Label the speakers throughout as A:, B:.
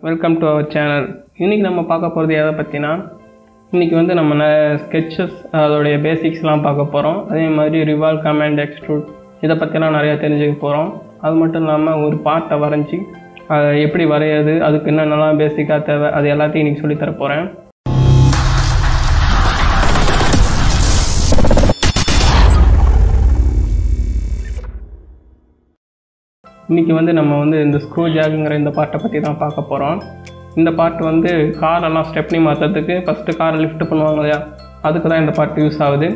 A: Welcome to our channel. இன்றைக்கி நம்ம பார்க்க போகிறது எதை பற்றினா, இன்றைக்கி வந்து நம்ம ஸ்கெட்சஸ் அதோடைய பேசிக்ஸ்லாம் பார்க்க போகிறோம். அதே மாதிரி ரிவால்வ், கமாண்ட், எக்ஸ்ட்ரூட் இதை பற்றிலாம் நிறையா தெரிஞ்சுக்க போகிறோம். அது மட்டும் இல்லாமல் ஒரு பார்ட்டை வரைஞ்சி அதை எப்படி வரையாது, அதுக்கு என்னென்னலாம் பேசிக்காக தேவை, அது எல்லாத்தையும் இன்றைக்கி சொல்லித்தர போகிறேன். இன்றைக்கி வந்து நம்ம வந்து இந்த ஸ்க்ரூ ஜாக்குங்கிற இந்த பார்ட்டை பற்றி தான் பார்க்க போகிறோம். இந்த பார்ட் வந்து காரெல்லாம் ஸ்டெப்னி மாற்றுறதுக்கு ஃபஸ்ட்டு காரை லிஃப்ட் பண்ணுவாங்க இல்லையா, அதுக்கு தான் இந்த பார்ட் யூஸ் ஆகுது.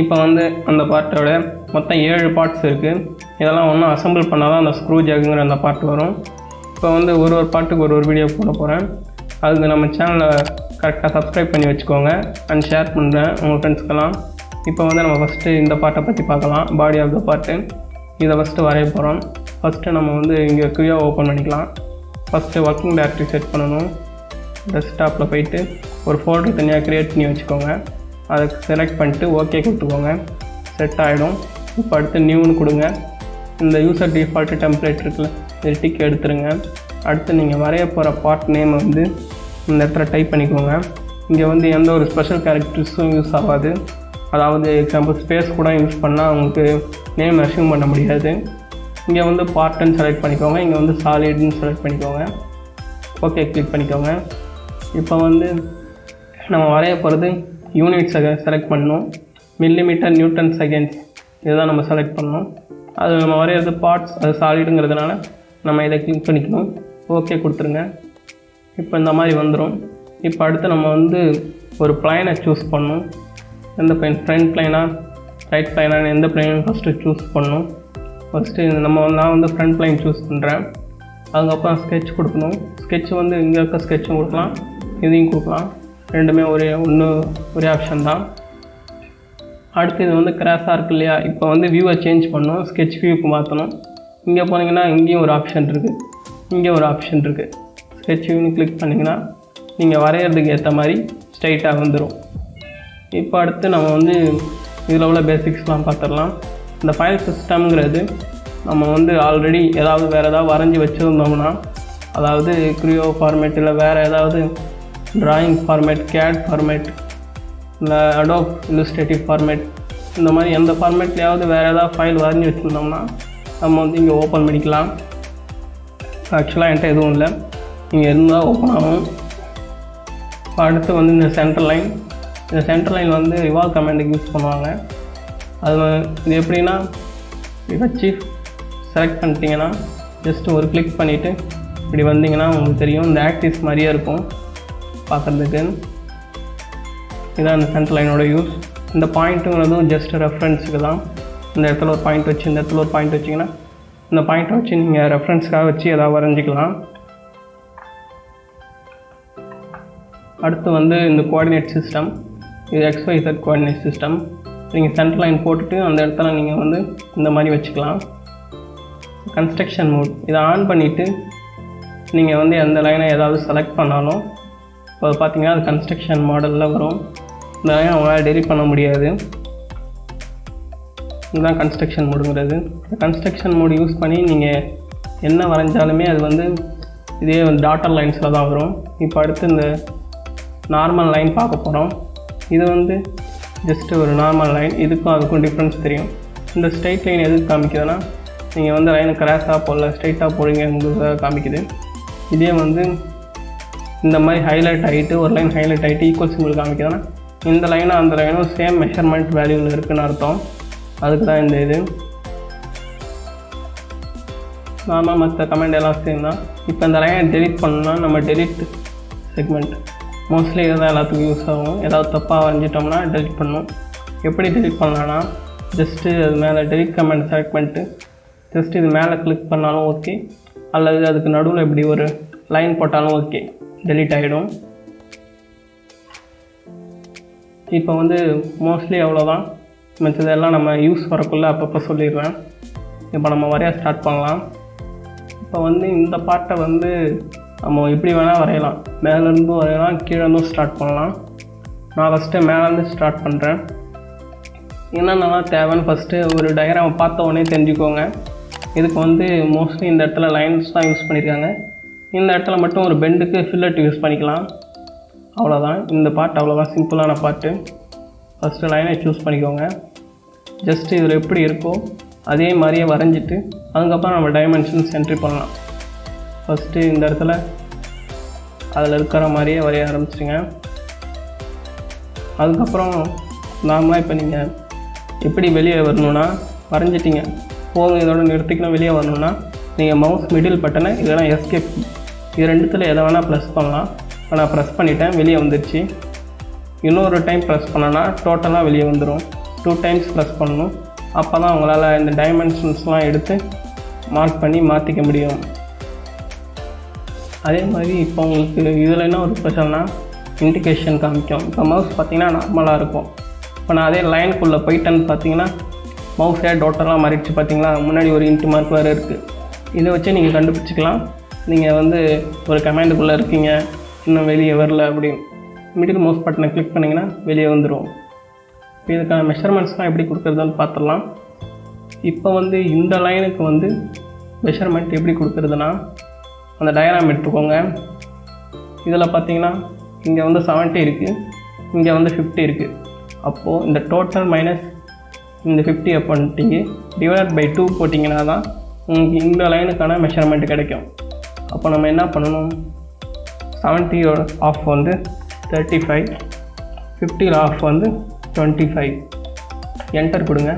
A: இப்போ வந்து அந்த பார்ட்டோட மொத்தம் 7 பார்ட்ஸ் இருக்குது. இதெல்லாம் ஒன்றும் அசம்பிள் பண்ணால் தான் அந்த ஸ்க்ரூ ஜாக்குங்கிற அந்த பார்ட் வரும். இப்போ வந்து ஒரு பார்ட்டுக்கு ஒரு வீடியோ போட போகிறேன். அதுக்கு நம்ம சேனலை கரெக்டாக சப்ஸ்கிரைப் பண்ணி வச்சுக்கோங்க அண்ட் ஷேர் பண்ணுறேன் உங்கள் ஃப்ரெண்ட்ஸ்க்கெல்லாம். இப்போ வந்து நம்ம ஃபஸ்ட்டு இந்த பார்ட்டை பற்றி பார்க்கலாம். பாடி ஆஃப் த பார்ட்டு இதை ஃபஸ்ட்டு வரைய போகிறோம். ஃபஸ்ட்டு நம்ம வந்து இங்கே க்யூயா ஓப்பன் பண்ணிக்கலாம். ஃபஸ்ட்டு ஒர்க்கிங் டைரக்டரி செட் பண்ணணும். டெஸ்க்டாப்பில் போயிட்டு ஒரு ஃபோல்டர் தனியாக க்ரியேட் பண்ணி வச்சுக்கோங்க. அதை செலக்ட் பண்ணிட்டு ஓகே கொடுத்துக்கோங்க. செட் ஆகிடும். இப்போ அடுத்து நியூன்னு கொடுங்க. இந்த யூசர் டிஃபால்ட்டு டெம்ப்ளேட் இருக்குல்ல, இது டிக் எடுத்துருங்க. அடுத்து நீங்கள் வரைய போகிற பார்ட் நேம் வந்து இந்த இடத்துல டைப் பண்ணிக்கோங்க. இங்கே வந்து எந்த ஒரு ஸ்பெஷல் கேரக்டர்ஸும் யூஸ் ஆகாது. அதாவது எக்ஸாம்பிள் ஸ்பேஸ் கூட யூஸ் பண்ணால் உங்களுக்கு நேம் அசியூம் பண்ண முடியாது. இங்கே வந்து பார்ட்டுன்னு செலக்ட் பண்ணிக்கோங்க. இங்கே வந்து சாலிட்னு செலக்ட் பண்ணிக்கோங்க. ஓகே கிளிக் பண்ணிக்கோங்க. இப்போ வந்து நம்ம வரைய போகிறது யூனிட்ஸை செலக்ட் பண்ணணும். மில்லிமீட்டர், நியூட்டன், செகண்ட்ஸ் இதுதான் நம்ம செலக்ட் பண்ணணும். அது நம்ம வரைகிறது பார்ட்ஸ், அது சாலிடுங்கிறதுனால நம்ம இதை கிளிக் பண்ணிக்கணும். ஓகே கொடுத்துருங்க. இப்போ இந்த மாதிரி வந்துடும். இப்போ அடுத்து நம்ம வந்து ஒரு ப்ளைனை சூஸ் பண்ணணும். எந்த ப்ளைன், ஃப்ரண்ட் ப்ளைனா ரைட் ப்ளைனான எந்த ப்ளைனும் ஃபஸ்ட்டு சூஸ் பண்ணணும். ஃபஸ்ட்டு நான் வந்து ஃப்ரண்ட் ப்ளைன் சூஸ் பண்ணுறேன். அதுக்கப்புறம் ஸ்கெட்ச் கொடுக்கணும். ஸ்கெட்ச் வந்து இங்கே இருக்க ஸ்கெட்சும் கொடுக்கலாம், இதையும் கொடுக்கலாம். ரெண்டுமே ஒரே ஆப்ஷன் தான். அடுத்து இது வந்து கிராஸாக இருக்கு இல்லையா, இப்போ வந்து வியூவை சேஞ்ச் பண்ணணும். ஸ்கெட்ச் வியூக்கு மாற்றணும். இங்கே போனீங்கன்னா இங்கேயும் ஒரு ஆப்ஷன் இருக்குது, இங்கே ஒரு ஆப்ஷன் இருக்குது. ஸ்கெட்ச் வியூன்னு கிளிக் பண்ணிங்கன்னா நீங்கள் வரைகிறதுக்கு ஏற்ற மாதிரி ஸ்ட்ரைட்டாக வந்துடும். இப்போ அடுத்து நம்ம வந்து இதில் உள்ள பேசிக்ஸ்லாம் பார்த்துடலாம். இந்த ஃபைல் சிஸ்டம்ங்கிறது நம்ம வந்து ஆல்ரெடி வேறு ஏதாவது வரைஞ்சி வச்சுருந்தோம்னா, அதாவது க்ரியோ ஃபார்மேட் இல்லை வேறு ஏதாவது ட்ராயிங் ஃபார்மேட், கேட் ஃபார்மேட் இல்லை அடோப் இல்லுஸ்ட்ரேட்டிவ் ஃபார்மேட், இந்த மாதிரி எந்த ஃபார்மேட்லேயாவது வேறு ஏதாவது ஃபைல் வரைஞ்சி வச்சுருந்தோம்னா நம்ம வந்து இங்கே ஓப்பன் பண்ணிக்கலாம். ஆக்சுவலாக என்கிட்ட எதுவும் இல்லை, இங்கே இருந்தால் ஓப்பன் ஆகும். இப்போ அடுத்து வந்து இந்த சென்டர் லைன் வந்து ரிவால்வ் கமாண்டுக்கு யூஸ் பண்ணுவாங்க. இது எப்படின்னா, வச்சு செலக்ட் பண்ணிட்டீங்கன்னா ஜஸ்ட்டு ஒரு கிளிக் பண்ணிவிட்டு இப்படி வந்தீங்கன்னா உங்களுக்கு தெரியும், இந்த ஆக்சிஸ் மாதிரியே இருக்கும் பார்க்குறதுக்கு. இதான் இந்த சென்டர் லைனோட யூஸ். இந்த பாயிண்ட்டுங்கிறதும் ஜஸ்ட் ரெஃபரன்ஸுக்கு தான். இந்த இடத்துல ஒரு பாயிண்ட் வச்சு, இந்த இடத்துல ஒரு பாயிண்ட் வச்சிங்கன்னா இந்த பாயிண்ட்டை வச்சு நீங்கள் ரெஃபரன்ஸுக்காக வச்சு எதாவது வரைஞ்சிக்கலாம். அடுத்து வந்து இந்த கோஆர்டினேட் சிஸ்டம், இது XYZ கோஆர்டினேட் சிஸ்டம். நீங்கள் சென்டர் லைன் போட்டுட்டு அந்த இடத்துல நீங்கள் வந்து இந்த மாதிரி வச்சுக்கலாம். கன்ஸ்ட்ரக்ஷன் மோட் இதை ஆன் பண்ணிவிட்டு நீங்கள் வந்து எந்த லைனை ஏதாவது செலக்ட் பண்ணாலும் இப்போ பார்த்தீங்கன்னா அது கன்ஸ்ட்ரக்ஷன் மாடலில் வரும். இந்த லைனை உங்களால் டெலிட் பண்ண முடியாது. இதுதான் கன்ஸ்ட்ரக்ஷன் மோடுங்கிறது. கன்ஸ்ட்ரக்ஷன் மோடு யூஸ் பண்ணி நீங்கள் என்ன வரைஞ்சாலுமே அது வந்து இதே வந்து டாட்டர் லைன்ஸில் தான் வரும். இப்போ அடுத்து இந்த நார்மல் லைன் பார்க்க போகிறோம். இது வந்து ஜஸ்ட்டு ஒரு நார்மல் லைன், இதுக்கும் அதுக்கும் டிஃப்ரென்ஸ் தெரியும். இந்த ஸ்ட்ரைட் லைன் எதுக்கு காமிக்குதுன்னா, நீங்கள் வந்து லைனை கிராஸாக போடல ஸ்ட்ரைட்டாக போடுங்க உங்களுக்கு காமிக்குது. இதே வந்து இந்த மாதிரி ஹைலைட் ஆகிட்டு ஒரு லைன் ஹைலைட் ஆகிட்டு ஈக்குவல் சிம்பிள் காமிக்குதுன்னா இந்த லைனும் அந்த லைனும் சேம் மெஷர்மெண்ட் வேல்யூவில் இருக்குதுன்னு அர்த்தம். அதுக்கு தான் இந்த இது. நார்மல் மற்ற கமெண்ட் எல்லாம் சேம் தான். இப்போ இந்த லைனை டெலிட் பண்ணணும்னா நம்ம டெலிட் செக்மெண்ட் மோஸ்ட்லி இதுதான் எல்லாத்துக்கும் யூஸ் ஆகும். ஏதாவது தப்பாக வரைஞ்சிட்டோம்னா டெலிட் பண்ணணும். எப்படி டெலிட் பண்ணலான்னா, ஜஸ்ட்டு அது மேலே டெலிட் கமெண்ட் செலக்ட் பண்ணிட்டு ஜஸ்ட் இது மேலே கிளிக் பண்ணாலும் ஓகே, அல்லது அதுக்கு நடுவில் இப்படி ஒரு லைன் போட்டாலும் ஓகே, டெலிட் ஆகிடும். இப்போ வந்து மோஸ்ட்லி அவ்வளோதான். மற்றதெல்லாம் நம்ம யூஸ் வரக்குள்ளே அப்பப்போ சொல்லிடுறேன். இப்போ நம்ம வரைய ஸ்டார்ட் பண்ணலாம். இப்போ வந்து இந்த பார்ட்டை வந்து நம்ம எப்படி வேணால் வரையலாம். மேலேருந்து வரையலாம், கீழேருந்தும் ஸ்டார்ட் பண்ணலாம். நான் ஃபஸ்ட்டு மேலேருந்து ஸ்டார்ட் பண்ணுறேன். என்னென்னலாம் தேவைன்னு ஃபஸ்ட்டு ஒரு டயக்ராமை பார்த்த உடனே தெரிஞ்சுக்கோங்க. இதுக்கு வந்து மோஸ்ட்லி இந்த இடத்துல லைன்ஸ் தான் யூஸ் பண்ணியிருக்காங்க. இந்த இடத்துல மட்டும் ஒரு பெண்டுக்கு ஃபில்லட் யூஸ் பண்ணிக்கலாம். அவ்வளோதான். இந்த பார்ட் அவ்வளோதான், சிம்பிளான பார்ட்டு. ஃபஸ்ட்டு லைனை சூஸ் பண்ணிக்கோங்க. ஜஸ்ட்டு இதில் எப்படி இருக்கோ அதே மாதிரியே வரைஞ்சிட்டு அதுக்கப்புறம் நம்ம டைமென்ஷன்ஸ் என்ட்ரி பண்ணலாம். ஃபஸ்ட்டு இந்த இடத்துல அதில் இருக்கிற மாதிரியே வரைய ஆரம்பிச்சிங்க. அதுக்கப்புறம் நார்மலாக இப்போ நீங்கள் எப்படி வெளியே வரணுன்னா வரைஞ்சிட்டிங்க, போதும் இதோட நிறுத்திக்கணும். வெளியே வரணுன்னா நீங்கள் மவுஸ் மிடில் பட்டனை இல்லைனா எஸ்கேப் இது ரெண்டுத்தில் எதை வேணால் ப்ரெஸ் பண்ணலாம். இப்போ நான் ப்ரெஸ் பண்ணிட்டேன், வெளியே வந்துடுச்சு. இன்னொரு டைம் ப்ரெஸ் பண்ணோன்னா டோட்டலாக வெளியே வந்துடும். 2 டைம்ஸ் ப்ரெஸ் பண்ணணும். அப்போ தான் உங்களால் இந்த டைமென்ஷன்ஸ்லாம் எடுத்து மார்க் பண்ணி மாற்றிக்க முடியும். அதே மாதிரி இப்போ உங்களுக்கு இதில் என்ன ஒரு ஸ்பெஷல்னால் இண்டிகேஷன் காமிக்கும். இப்போ மவுஸ் பார்த்திங்கன்னா நார்மலாக இருக்கும். இப்போ நான் அதே லைனுக்குள்ளே போயிட்டேன்னு பார்த்தீங்கன்னா மவுஸே டோட்டலாக மாறிடுச்சு. பார்த்தீங்களா, முன்னாடி ஒரு இன்ட்டு மார்க் வேறு இருக்குது. இதை வச்சு நீங்கள் கண்டுபிடிச்சிக்கலாம். நீங்கள் வந்து ஒரு கமாண்டுக்குள்ளே இருக்கீங்க, இன்னும் வெளியே வரல அப்படின்னு மிடில் மவுஸ் பட்டனை கிளிக் பண்ணிங்கன்னா வெளியே வந்துடும். இப்போ இதுக்கான மெஷர்மெண்ட்ஸ்லாம் எப்படி கொடுக்குறதுன்னு பார்த்துடலாம். இப்போ வந்து இந்த லைனுக்கு வந்து மெஷர்மெண்ட் எப்படி கொடுக்குறதுனா, அந்த டயக்ராம் எடுத்துக்கோங்க. இதில் பார்த்தீங்கன்னா இங்கே வந்து 70 இருக்குது, இங்கே வந்து 50 இருக்குது. அப்போது இந்த டோட்டல் மைனஸ் இந்த 50 பண்ணிட்டீங்க டிவைட் பை 2 போட்டிங்கன்னா தான் உங்களுக்கு இந்த லைனுக்கான மெஷர்மெண்ட் கிடைக்கும். அப்போ நம்ம என்ன பண்ணணும், 70யோட ஆஃப் வந்து 35, 50 ஆஃப் வந்து 25. என்டர் கொடுங்க.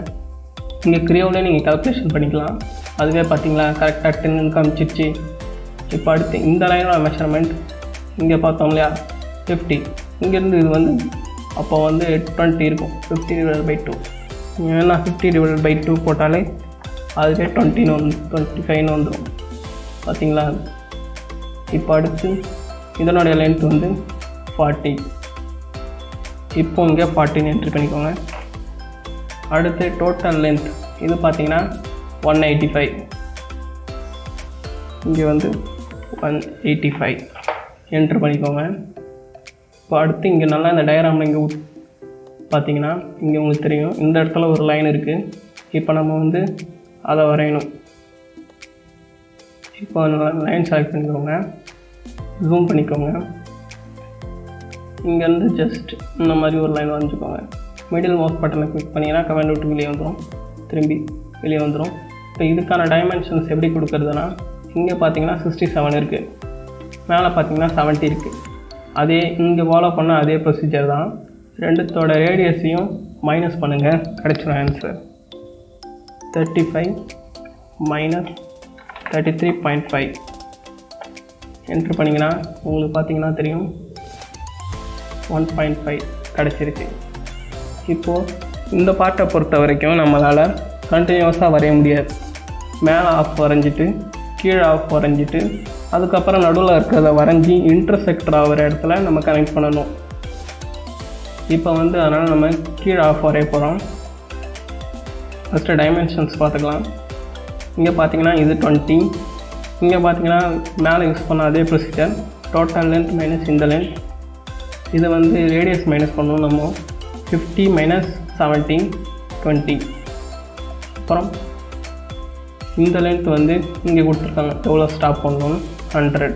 A: இங்கே க்ரியோவிலே நீங்கள் கால்குலேஷன் பண்ணிக்கலாம். அதுவே பார்த்தீங்களா கரெக்டாக 10 காமிச்சிருச்சு. இப்போ அடுத்து இந்த லைனோட மெஷர்மெண்ட் இங்கே பார்த்தோம் இல்லையா 50, இங்கேருந்து இது வந்து அப்போ வந்து 20 இருக்கும். 50 டிவைட் பை 2 ஏன்னா 50 டிவைட் பை 2 போட்டாலே அதுவே 25 வந்துடும். பார்த்தீங்களா. இப்போ அடுத்து இதனுடைய லென்த் வந்து 40. இப்போ இங்கே 40 என்ட்ரி பண்ணிக்கோங்க. அடுத்து டோட்டல் லென்த் இது பார்த்தீங்கன்னா 185, இங்கே வந்து 185 என்ட்ரு பண்ணிக்கோங்க. இப்போ அடுத்து இங்கே நல்லா இந்த டயக்ராமில் இங்கே பார்த்தீங்கன்னா இங்கே உங்களுக்கு தெரியும் இந்த இடத்துல ஒரு லைன் இருக்குது. இப்போ நம்ம வந்து அதை வரையணும். இப்போ லைன் செலக்ட் பண்ணிக்கோங்க, ஜூம் பண்ணிக்கோங்க. இங்கேருந்து ஜஸ்ட் இந்த மாதிரி ஒரு லைன் வரைஞ்சிக்கோங்க. மிடில் மவுஸ் பட்டனை கிளிக் பண்ணிங்கன்னா கமெண்ட் விட்டு வெளியே வந்துடும், திரும்பி வெளியே வந்துடும். இப்போ இதுக்கான டைமென்ஷன்ஸ் எப்படி கொடுக்குறதுனா, இங்கே பார்த்தீங்கன்னா 67 இருக்குது, மேலே பார்த்தீங்கன்னா 70 இருக்குது. அதே இங்கே ஃபாலோ பண்ண அதே ப்ரொசீஜர் தான். ரெண்டுத்தோட ரேடியஸையும் மைனஸ் பண்ணுங்கள், கிடைச்சிடும் ஆன்சர். 35 மைனஸ் 33.5 என்ட்ரு பண்ணிங்கன்னா உங்களுக்கு பார்த்தீங்கன்னா தெரியும் 1.5 கிடச்சிருக்கு. இப்போது இந்த பார்ட்டை பொறுத்த வரைக்கும் நம்மளால் கண்டினியூஸாக வரைய முடியாது. மேலே ஆஃப் வரைஞ்சிட்டு கீழே ஆஃப் வரைஞ்சிட்டு அதுக்கப்புறம் நடுவில் இருக்கிறத வரைஞ்சி இன்டர்செக்டர் ஆகிற இடத்துல நம்ம கனெக்ட் பண்ணணும். இப்போ வந்து அதனால் நம்ம கீழே ஆஃப் வரைய போகிறோம். ஃபஸ்ட்டு டைமென்ஷன்ஸ் பார்த்துக்கலாம். இங்கே பார்த்தீங்கன்னா இது 20, இங்கே பார்த்தீங்கன்னா மேலே யூஸ் பண்ண அதே ப்ரொசீஜர். டோட்டல் லென்த் மைனஸ் இந்த லென்த், இதை வந்து ரேடியஸ் மைனஸ் பண்ணணும் நம்ம. 50 மைனஸ் 70 20. அப்புறம் இந்த லென்த் வந்து இங்கே கொடுத்துருக்காங்க எவ்வளோ ஸ்டாப் பண்ணணும் 100.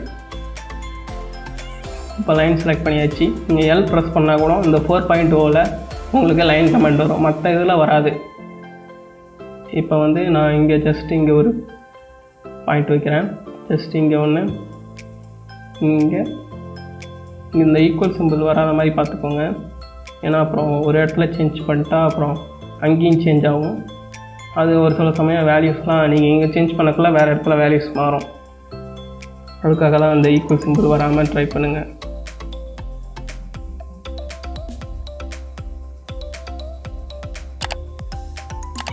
A: இப்போ லைன் செலக்ட் பண்ணியாச்சு. நீங்கள் எல் ப்ரெஸ் பண்ணால் கூட இந்த 4.0வில் உங்களுக்கு லைன் கமெண்ட் வரும், மற்ற இதில் வராது. இப்போ வந்து நான் இங்கே ஜஸ்ட் இங்கே ஒரு பாயிண்ட் வைக்கிறேன். ஜஸ்ட் இங்கே ஒன்று, இங்கே இந்த ஈக்குவல் சிம்பிள் வராத மாதிரி பார்த்துக்கோங்க. ஏன்னா அப்புறம் ஒரு இடத்துல சேஞ்ச் பண்ணிட்டா அப்புறம் அங்கேயும் சேஞ்ச் ஆகும். அது ஒரு சில சமயம் வேல்யூஸ்லாம் நீங்கள் இங்கே சேஞ்ச் பண்ணக்குள்ள வேறு இடத்துல வேல்யூஸ் மாறும். அதுக்காக தான் அந்த ஈக்குவல் சிம்பிள் வராமல் ட்ரை பண்ணுங்கள்.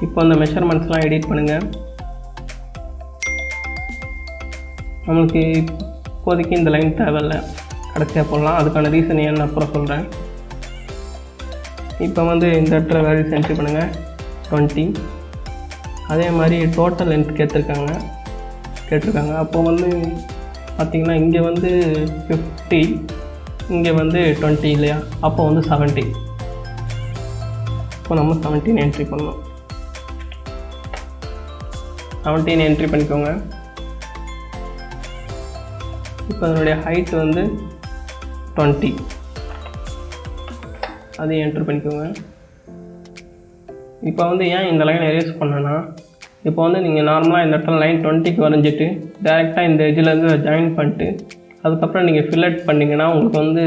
A: இப்போ அந்த மெஷர்மெண்ட்ஸ்லாம் எடிட் பண்ணுங்கள். நம்மளுக்கு இப்போதைக்கு இந்த லைன் தேவையில்லை, கடைசியாக போடலாம். அதுக்கான ரீசன் ஏன்னு அப்புறம் சொல்கிறேன். இப்போ வந்து இந்த இடத்துல வேல்யூஸ் என்ட்ரி பண்ணுங்கள் 20. அதே மாதிரி டோட்டல் லென்த் கேட்டிருக்காங்க. அப்போ வந்து பார்த்திங்கன்னா இங்கே வந்து 50, இங்கே வந்து 20 இல்லையா, அப்போ வந்து 70. இப்போ நம்ம 17 என்ட்ரி பண்ணணும். 17 என்ட்ரி பண்ணிக்கோங்க. இப்போ அதனுடைய ஹைட் வந்து 20, அதையும் என்ட்ரு பண்ணிக்கோங்க. இப்போ வந்து ஏன் இந்த லைன் எரேஸ் பண்ணேன்னா, இப்போ வந்து நீங்கள் நார்மலாக இந்த இடத்துல லைன் 20க்கு வரைஞ்சிட்டு டேரெக்டாக இந்த எஜ்ஜிலேருந்து ஜாயின் பண்ணிட்டு அதுக்கப்புறம் நீங்கள் ஃபில்லட் பண்ணிங்கன்னா உங்களுக்கு வந்து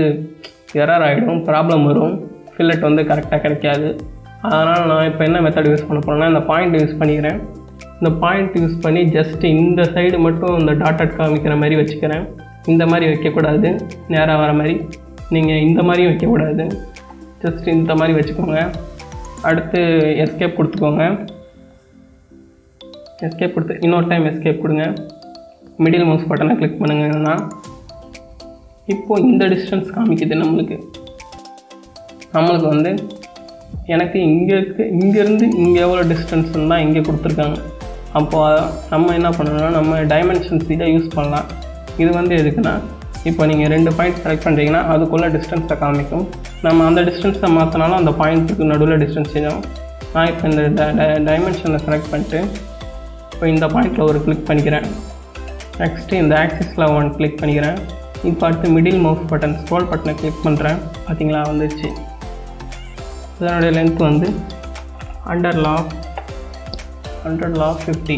A: எரர் ஆகிடும், ப்ராப்ளம் வரும், ஃபில்லட் வந்து கரெக்டாக கிடைக்காது. அதனால் நான் இப்போ என்ன மெத்தட் யூஸ் பண்ண போகிறேன்னா, இந்த பாயிண்ட் யூஸ் பண்ணிக்கிறேன். இந்த பாயிண்ட் யூஸ் பண்ணி ஜஸ்ட்டு இந்த சைடு மட்டும் இந்த டாட்டட் காமிக்கிற மாதிரி வச்சுக்கிறேன். இந்த மாதிரி வைக்கக்கூடாது, நேராக வர மாதிரி. நீங்கள் இந்த மாதிரியும் வைக்கக்கூடாது, ஜஸ்ட் இந்த மாதிரி வச்சுக்கோங்க. அடுத்து எஸ்கேப் கொடுத்துக்கோங்க. எஸ்கேப் கொடுத்து இன்னொரு டைம் எஸ்கேப் கொடுங்க. மிடில் மவுஸ் பட்டனை கிளிக் பண்ணுங்கன்னா இப்போது இந்த டிஸ்டன்ஸ் காமிக்குது நம்மளுக்கு வந்து எனக்கு இங்கேருந்து இங்கே எவ்வளோ டிஸ்டன்ஸ்ன்னு தான் இங்கே கொடுத்துருக்காங்க. அப்போது நம்ம என்ன பண்ணணும்னா நம்ம டைமென்ஷன்ஸ் இதை யூஸ் பண்ணலாம். இது வந்து எதுக்குன்னா, இப்போ நீங்கள் 2 பாயிண்ட் செலக்ட் பண்ணுறீங்கன்னா அதுக்குள்ளே டிஸ்டன்ஸை காமிக்கும். நம்ம அந்த டிஸ்டன்ஸை மாற்றினாலும் அந்த பாயிண்ட்டுக்கு நடுவில் டிஸ்டன்ஸ் செய்யும். நான் இப்போ இந்த டைமென்ஷனை செலக்ட் பண்ணிட்டு இப்போ இந்த பாயிண்டில் ஒரு கிளிக் பண்ணிக்கிறேன். நெக்ஸ்ட்டு இந்த ஆக்சிஸில் 1 கிளிக் பண்ணிக்கிறேன். இப்போ அடுத்து மிடில் மவுஸ் பட்டன் ஸ்க்ரோல் பட்டனை கிளிக் பண்ணுறேன். பார்த்தீங்களா வந்துச்சு. இதனுடைய லென்த் வந்து 100 log 50.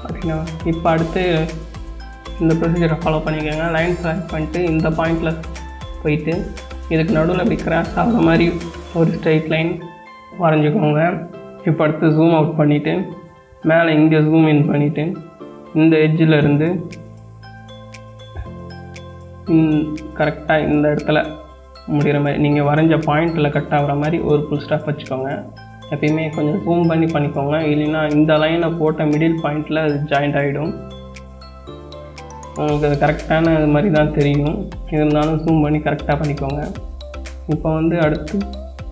A: பார்த்தீங்கன்னா இப்போ அடுத்து இந்த ப்ரொசீஜரை ஃபாலோ பண்ணிக்கோங்க. லைன் செலக்ட் பண்ணிட்டு இந்த பாயிண்டில் போயிட்டு இதுக்கு நடுவில் இப்படி கிராஸ் ஆகிற மாதிரி ஒரு ஸ்ட்ரைட் லைன் வரைஞ்சிக்கோங்க. இப்போ அடுத்து ஜூம் அவுட் பண்ணிவிட்டு மேலே இங்கே ஜூம் இன் பண்ணிவிட்டு இந்த எட்ஜில் இருந்து கரெக்டாக இந்த இடத்துல முடிகிற மாதிரி நீங்கள் வரைஞ்ச பாயிண்டில் கட் ஆகிற மாதிரி ஒரு ஃபுல் ஸ்டாப் வச்சுக்கோங்க. எப்பயுமே கொஞ்சம் ஜூம் பண்ணிக்கோங்க, இல்லைன்னா இந்த லைனை போட்ட மிடில் பாயிண்டில் அது ஜாயிண்ட் ஆகிடும். உங்களுக்கு அது கரெக்டான இது மாதிரி தான் தெரியும், இருந்தாலும் ஜூம் பண்ணி கரெக்டாக பண்ணிக்கோங்க. இப்போ வந்து அடுத்து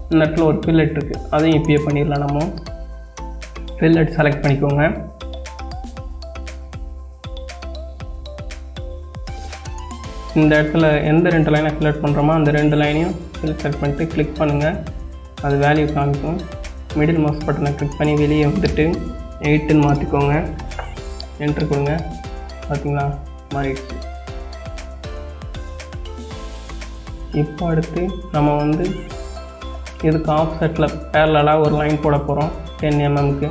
A: இந்த இடத்துல ஒரு ஃபில்லட் இருக்குது, அதையும் இப்பயே பண்ணிடலாம். நம்ம ஃபில்லட் செலக்ட் பண்ணிக்கோங்க. இந்த இடத்துல எந்த 2 லைனை ஃபில்லட் பண்ணுறோமோ அந்த 2 லைனையும் செலக்ட் பண்ணிட்டு கிளிக் பண்ணுங்கள். அது வேல்யூ காமிக்கும். மிடில் மவுஸ் பட்டனை கிளிக் பண்ணி வெளியே வந்துட்டு 8ன்னு மாற்றிக்கோங்க. என்ட்ரு கொடுங்க. பார்த்தீங்களா மாறிடுச்சு. இப்போ அடுத்து நம்ம வந்து இதுக்கு ஆஃப்செட்டில் பேரலாக ஒரு லைன் போட போகிறோம் 10 mmக்கு.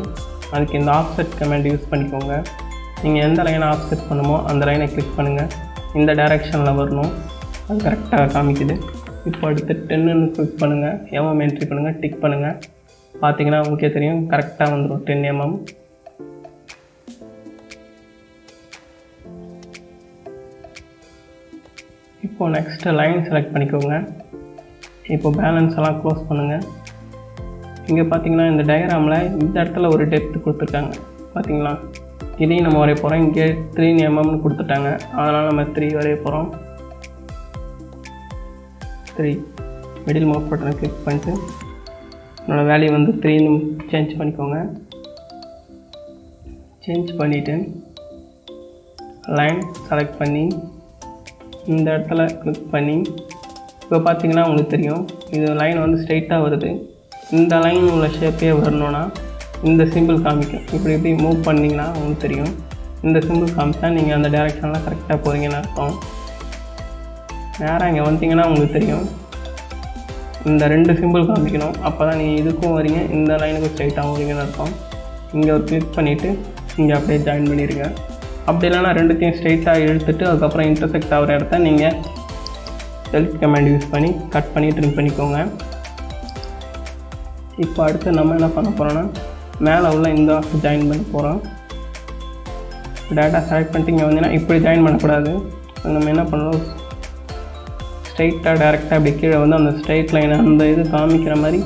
A: அதுக்கு இந்த ஆஃப்செட் கமெண்ட் யூஸ் பண்ணிக்கோங்க. நீங்கள் எந்த லைனை ஆஃப்செட் பண்ணுமோ அந்த லைனை கிளிக் பண்ணுங்கள். இந்த டைரெக்ஷனில் வரணும், அது கரெக்டாக காமிக்குது. இப்போ அடுத்து 10ன்னு கிளிக் பண்ணுங்கள். mm என்ட்ரி பண்ணுங்கள், டிக் பண்ணுங்கள். பார்த்தீங்கன்னா உங்களுக்கே தெரியும் கரெக்டாக வந்துடும் 10 mm. இப்போது நெக்ஸ்ட்டு லைன் செலக்ட் பண்ணிக்கோங்க. இப்போ பேலன்ஸ் எல்லாம் க்ளோஸ் பண்ணுங்கள். இங்கே பார்த்தீங்கன்னா இந்த டயக்ராமில் இந்த இடத்துல ஒரு டெப்த் கொடுத்துருக்காங்க. பார்த்தீங்களா, இதையும் நம்ம வரைய போகிறோம். இங்கே 3 mmன்னு கொடுத்துட்டாங்க, அதனால் நம்ம 3 வரைய போகிறோம். 3 மிடில் மவுஸ் பட்டனை கிளிக் பண்ணிட்டு என்னோடய வேல்யூ வந்து 3ன்னு சேஞ்ச் பண்ணிக்கோங்க. சேஞ்ச் பண்ணிவிட்டு லைன் செலக்ட் பண்ணி இந்த இடத்துல கிளிக் பண்ணி இப்போ பார்த்தீங்கன்னா உங்களுக்கு தெரியும் இது லைன் வந்து ஸ்ட்ரெயிட்டாக வருது. இந்த லைன் உள்ள ஷேப்பே வரணுன்னா இந்த சிம்பிள் காமிக்கும். இப்படி மூவ் பண்ணிங்கன்னா உங்களுக்கு தெரியும். இந்த சிம்பிள் காமிச்சா நீங்கள் அந்த டைரெக்ஷனில் கரெக்டாக போகிறீங்கன்னு அர்த்தம். நேராக இங்கே வந்தீங்கன்னா உங்களுக்கு தெரியும் இந்த 2 சிம்பிள் காமிக்கணும். அப்போ தான் நீங்கள் இதுக்கும் வரீங்க, இந்த லைனுக்கும் ஸ்ட்ரைட்டாக வரீங்கன்னு அர்த்தம். இங்கே ஒரு கிளிக் பண்ணிவிட்டு இங்கே அப்படியே ஜாயின் பண்ணிடுங்க. அப்படி இல்லைனா 2த்தையும் ஸ்ட்ரைட்டாக இழுத்துட்டு அதுக்கப்புறம் இன்டர்செக்ட் ஆகிற இடத்த நீங்கள் செலக்ட் கமாண்ட் யூஸ் பண்ணி கட் பண்ணி ட்ரிம் பண்ணிக்கோங்க. இப்போ அடுத்து நம்ம என்ன பண்ண போகிறோன்னா மேலே உள்ள இந்த ஆஃப் ஜாயின் பண்ண போகிறோம். டேட்டா செலக்ட் பண்ணிட்டு இங்கே வந்தீங்கன்னா இப்படி ஜாயின் பண்ணக்கூடாது. நம்ம என்ன பண்ணுறோம், ஸ்ட்ரைட்டாக டேரெக்டாக அப்படி கீழே வந்து அந்த ஸ்ட்ரைட் லைனை அந்த இது காமிக்கிற மாதிரி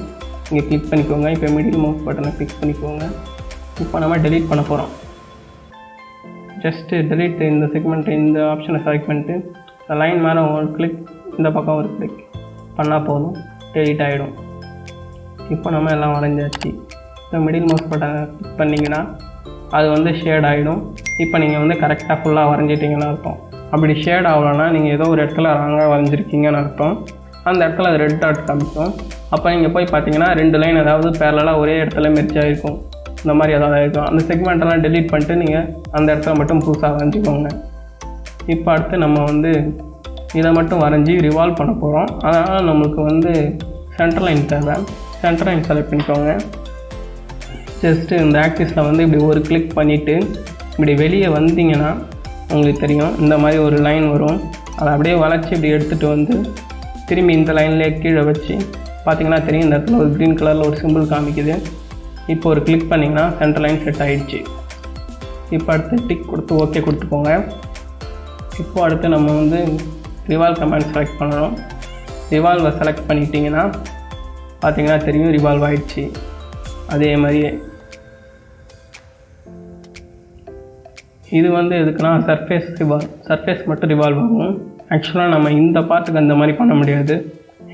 A: இங்கே கிளிக் பண்ணிக்கோங்க. இப்போ மிடில் மவுஸ் பட்டனை கிளிக் பண்ணிக்கோங்க. இப்போ நம்ம டெலீட் பண்ண போகிறோம். ஜஸ்ட்டு டெலீட் இந்த செக்மெண்ட் இந்த ஆப்ஷனை செலக்ட் பண்ணிட்டு இந்த லைன் மேலே ஒரு கிளிக், இந்த பக்கம் ஒரு கிளிக் பண்ணால் போதும், டெலீட் ஆகிடும். இப்போ நம்ம எல்லாம் வரைஞ்சாச்சு. இப்போ மிடில் மவுஸ் பட்டனை கிளிக் பண்ணிங்கன்னா அது வந்து ஷேட் ஆகிடும். இப்போ நீங்கள் வந்து கரெக்டாக ஃபுல்லாக வரைஞ்சிட்டிங்கன்னு அர்த்தம். அப்படி ஷேட் ஆகலைன்னா நீங்கள் ஏதோ ஒரு இடத்துல ராங்காக வரைஞ்சிருக்கீங்கன்னு அர்த்தம். அந்த இடத்துல அது ரெட் டாட் காமிக்கும். அப்போ நீங்கள் போய் பார்த்தீங்கன்னா 2 லைன் அதாவது பேரலாக ஒரே இடத்துல மெர்ஜ் ஆகிருக்கும். இந்த மாதிரி ஏதாவது இருக்கும். அந்த செக்மெண்ட்டெல்லாம் டெலீட் பண்ணிட்டு நீங்கள் அந்த இடத்துல மட்டும் புதுசாக வரைஞ்சிக்கோங்க. இப்போ அடுத்து நம்ம வந்து இதை மட்டும் வரைஞ்சி ரிவால்வ் பண்ண போகிறோம். அதனால் நம்மளுக்கு வந்து சென்டர் லைன் தேவை. சென்டர் லைன் செலக்ட் பண்ணிக்கோங்க. ஜஸ்ட்டு இந்த ஆக்சிஸில் வந்து இப்படி ஒரு கிளிக் பண்ணிவிட்டு இப்படி வெளியே வந்தீங்கன்னா உங்களுக்கு தெரியும் இந்த மாதிரி ஒரு லைன் வரும். அதை அப்படியே வளைச்சி இப்படி எடுத்துகிட்டு வந்து திரும்பி இந்த லைன்லேயே கீழே வச்சு பார்த்தீங்கன்னா தெரியும் இந்த இடத்துல ஒரு க்ரீன் கலரில் ஒரு சிம்பிள் காமிக்குது. இப்போ ஒரு கிளிக் பண்ணிங்கன்னா சென்டர் லைன் செட் ஆகிடுச்சு. இப்போ அடுத்து டிக் கொடுத்து ஓகே கொடுத்துக்கோங்க. இப்போ அடுத்து நம்ம வந்து ரிவால்வ் கமாண்ட் செலக்ட் பண்ணணும். ரிவால்வை செலக்ட் பண்ணிட்டீங்கன்னா பார்த்தீங்கன்னா தெரியும் ரிவால்வ் ஆகிடுச்சு. அதே மாதிரியே இது வந்து எதுக்குன்னா சர்ஃபேஸ் மட்டும் ரிவால்வ் ஆகும். ஆக்சுவலாக நம்ம இந்த பார்ட்டுக்கு அந்த மாதிரி பண்ண முடியாது.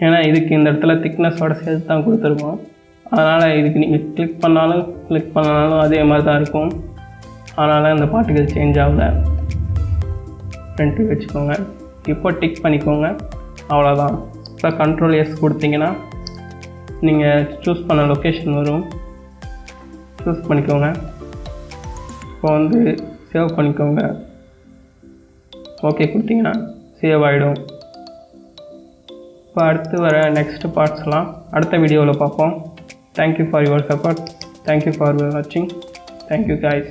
A: ஏன்னா இதுக்கு இந்த இடத்துல திக்னஸோட சேர்த்து தான் கொடுத்துருக்கோம். அதனால் இதுக்கு நீங்கள் கிளிக் பண்ணாலும் அதே மாதிரி தான் இருக்கும். அதனால் இந்த பார்ட்டுக்கு இது சேஞ்ச் ஆகலை. ஃப்ரண்ட்டு வச்சுக்கோங்க. இப்போ டிக் பண்ணிக்கோங்க. அவ்வளோதான். இப்போ கண்ட்ரோல் எஸ் கொடுத்தீங்கன்னா நீங்கள் சூஸ் பண்ண லொக்கேஷன் வரும். சூஸ் பண்ணிக்கோங்க. இப்போ வந்து சேவ் பண்ணிக்கோங்க. ஓகே கொடுத்தீங்கன்னா சேவ் ஆகிடும். இப்போ அடுத்து வர நெக்ஸ்ட் பார்ட்ஸ்லாம் அடுத்த வீடியோவில் பார்ப்போம். Thank you for your support. Thank you for வாட்சிங். Thank you guys.